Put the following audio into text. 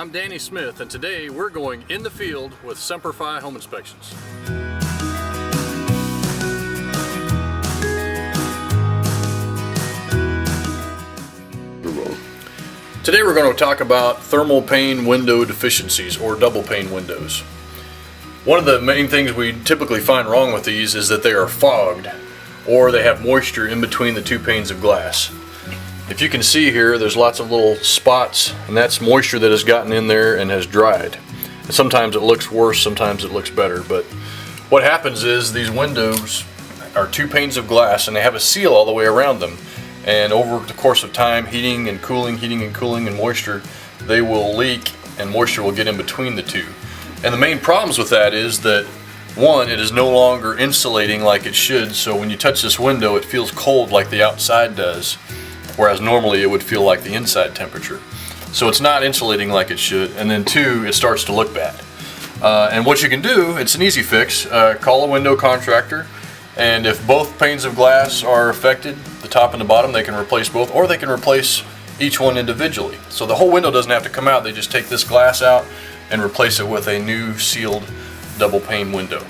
I'm Danny Smith, and today we're going in the field with Semper Fi Home Inspections. Today we're going to talk about thermal pane window deficiencies, or double pane windows. One of the main things we typically find wrong with these is that they are fogged, or they have moisture in between the two panes of glass. If you can see here, there's lots of little spots, and that's moisture that has gotten in there and has dried. And sometimes it looks worse, sometimes it looks better, but what happens is these windows are two panes of glass and they have a seal all the way around them, and over the course of time, heating and cooling and moisture, they will leak and moisture will get in between the two. And the main problems with that is that, one, it is no longer insulating like it should, so when you touch this window it feels cold like the outside does, whereas normally it would feel like the inside temperature. So it's not insulating like it should, and then two, it starts to look bad. And what you can do, it's an easy fix, call a window contractor, and if both panes of glass are affected, the top and the bottom, they can replace both, or they can replace each one individually. So the whole window doesn't have to come out, they just take this glass out and replace it with a new sealed double pane window.